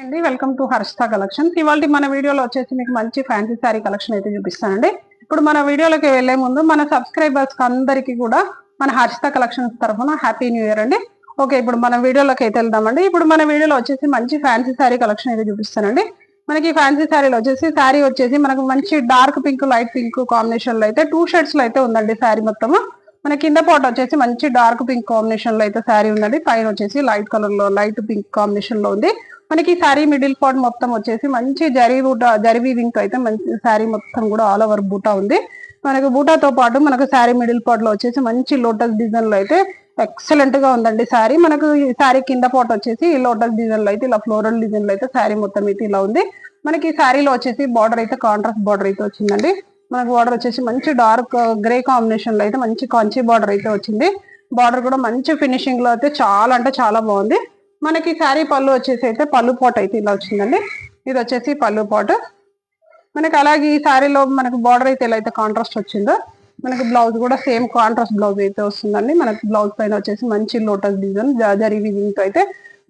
అండి welcome to Harshita collections. ఇవాళ మన వీడియోలో వచ్చేసి మీకు మంచి ఫ్యాన్సీ శారీ కలెక్షన్ అయితే చూపిస్తానండి. ఇప్పుడు మన వీడియోలోకి వెళ్లే ముందు మన సబ్స్క్రైబర్స్ అందరికీ కూడా మన హర్షిత కలెక్షన్స్ తరఫున హ్యాపీ న్యూ ఇయర్ అండి. ఓకే, ఇప్పుడు మన వీడియోలోకి అయితే వెళ్దామండి. ఇప్పుడు మన వీడియోలో వచ్చేసి మంచి ఫ్యాన్సీ శారీ కలెక్షన్ అయితే చూపిస్తానండి. మనకి ఫ్యాన్సీ శారీలో వచ్చేసి మనకు మంచి dark pink light pink combination లో అయితే 2 షేడ్స్ లో అయితే ఉందండి శారీ మొత్తము. మన కింద పాట్ వచ్చేసి మంచి డార్క్ పింక్ కాంబినేషన్ లో అయితే శారీ ఉందండి. పైన వచ్చేసి లైట్ కలర్ లో లైట్ పింక్ కాంబినేషన్ లో ఉంది. మనకి శారీ మిడిల్ పార్ట్ మొత్తం వచ్చేసి మంచి జరీ వీవింగ్ తో అయితే మంచి శారీ మొత్తం కూడా ఆల్ ఓవర్ బూటా ఉంది. మనకు బూటాతో పాటు మనకు శారీ మిడిల్ పార్ట్ లో వచ్చేసి మంచి లోటస్ డిజైన్ లో అయితే ఎక్సలెంట్ గా ఉందండి శారీ. మనకు ఈ శారీ కింద పార్ట్ వచ్చేసి లోటస్ డిజైన్ లో అయితే ఇలా ఫ్లోరల్ డిజైన్ లో అయితే శారీ మొత్తం అయితే ఇలా ఉంది. మనకి ఈ శారీలో వచ్చేసి బార్డర్ అయితే కాంట్రాస్ట్ బార్డర్ అయితే వచ్చిందండి. మనకు బార్డర్ వచ్చేసి మంచి డార్క్ గ్రే కాంబినేషన్ లో అయితే మంచి కాంచి బార్డర్ అయితే వచ్చింది. బార్డర్ కూడా మంచి ఫినిషింగ్ లో అయితే చాలా అంటే చాలా బాగుంది. మనకి శారీ పళ్ళు వచ్చేసి అయితే పళ్ళు పాట్ అయితే ఇలా వచ్చిందండి. ఇది వచ్చేసి పళ్ళు పాట్. మనకి అలాగే ఈ శారీలో మనకు బార్డర్ అయితే ఎలా అయితే కాంట్రాస్ట్ వచ్చిందో మనకి బ్లౌజ్ కూడా సేమ్ కాంట్రాస్ట్ బ్లౌజ్ అయితే వస్తుందండి. మనకి బ్లౌజ్ పైన వచ్చేసి మంచి లోటస్ డిజైన్ జరీ వీవింగ్ తో అయితే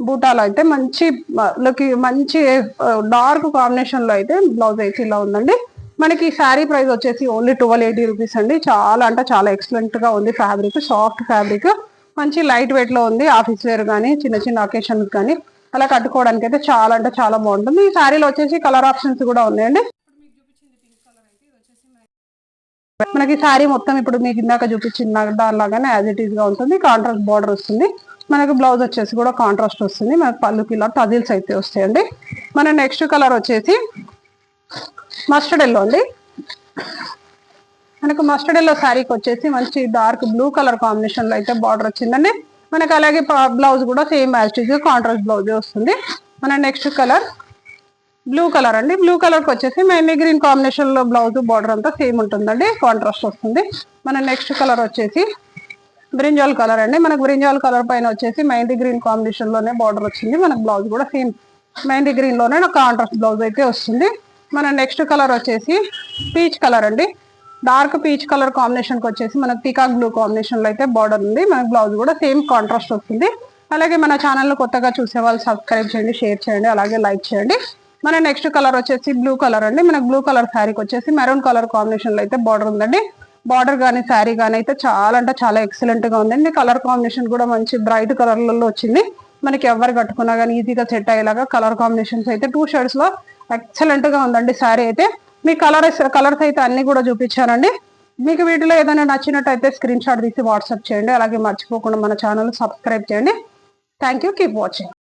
బూటాలో అయితే మంచి డార్క్ కాంబినేషన్ లో అయితే బ్లౌజ్ అయితే ఇలా ఉందండి. మనకి ఈ శారీ ప్రైస్ వచ్చేసి ఓన్లీ 1280 రూపీస్ అండి. చాలా అంటే చాలా ఎక్సలెంట్ గా ఉంది. ఫ్యాబ్రిక్ సాఫ్ట్ ఫ్యాబ్రిక్, మంచి లైట్ వెయిట్ లో ఉంది. ఆఫీస్ వేర్ కానీ చిన్న చిన్న అకేషన్ కానీ అలా కట్టుకోవడానికి అయితే చాలా అంటే చాలా బాగుంటుంది. ఈ శారీలో వచ్చేసి కలర్ ఆప్షన్స్ కూడా ఉన్నాయండి. మనకి శారీ మొత్తం ఇప్పుడు మీకు ఇందాక చూపించిన దానిలాగానే యాజ్ ఇట్ ఈస్ గా ఉంటుంది. కాంట్రాస్ట్ బార్డర్ వస్తుంది. మనకి బ్లౌజ్ వచ్చేసి కూడా కాంట్రాస్ట్ వస్తుంది. మనకి పళ్ళుకి ఇలా టజిల్స్ అయితే వస్తాయండి. మన నెక్స్ట్ కలర్ వచ్చేసి మస్టర్డ్ ఎల్లో అండి. మనకు మస్టర్డ్ ఎల్లో శారీకి వచ్చేసి మంచి డార్క్ బ్లూ కలర్ కాంబినేషన్ లో అయితే బార్డర్ వచ్చిందండి. మనకు అలాగే బ్లౌజ్ కూడా same as it is contrast blouse వస్తుంది. మన నెక్స్ట్ కలర్ బ్లూ కలర్ అండి. బ్లూ కలర్ కి వచ్చేసి మెహందీ గ్రీన్ కాంబినేషన్ లో బ్లౌజ్ బార్డర్ అంతా సేమ్ ఉంటుందండి, కాంట్రాస్ట్ వస్తుంది. మన నెక్స్ట్ కలర్ వచ్చేసి బ్రింజాల్ కలర్ అండి. మనకు బ్రింజాల్ కలర్ పైన వచ్చేసి మెహందీ గ్రీన్ కాంబినేషన్ లోనే బార్డర్ వచ్చింది. మనకు బ్లౌజ్ కూడా సేమ్ మెహందీ గ్రీన్ లోనే కాంట్రాస్ట్ బ్లౌజ్ అయితే వస్తుంది. మన నెక్స్ట్ కలర్ వచ్చేసి పీచ్ కలర్ అండి. డార్క్ పీచ్ కలర్ కాంబినేషన్ కి వచ్చేసి మనకు పీకాక్ బ్లూ కాంబినేషన్ లో అయితే బార్డర్ ఉంది. మనకు బ్లౌజ్ కూడా సేమ్ కాంట్రాస్ట్ వస్తుంది. అలాగే మన ఛానల్ కొత్తగా చూసే వాళ్ళు సబ్స్క్రైబ్ చేయండి, షేర్ చేయండి, అలాగే లైక్ చేయండి. మన నెక్స్ట్ కలర్ వచ్చేసి బ్లూ కలర్ అండి. మనకు బ్లూ కలర్ శారీకి వచ్చేసి మెరూన్ కలర్ కాంబినేషన్ లో అయితే బార్డర్ ఉందండి. బార్డర్ కానీ శారీ కానీ అయితే చాలా అంటే చాలా ఎక్సలెంట్ గా ఉందండి. కలర్ కాంబినేషన్ కూడా మంచి బ్రైట్ కలర్లలో వచ్చింది. మనకి ఎవరు కట్టుకున్నా కానీ ఈజీగా సెట్ అయ్యేలాగా కలర్ కాంబినేషన్స్ అయితే 2 షేడ్స్ లో ఎక్సలెంట్ గా ఉందండి శారీ అయితే. మీ కలర్స్ అయితే అన్ని కూడా చూపించానండి. మీకు వీటిలో ఏదైనా నచ్చినట్టయితే స్క్రీన్ షాట్ తీసి వాట్సాప్ చేయండి. అలాగే మర్చిపోకుండా మన ఛానల్ సబ్స్క్రైబ్ చేయండి. Thank you, keep watching.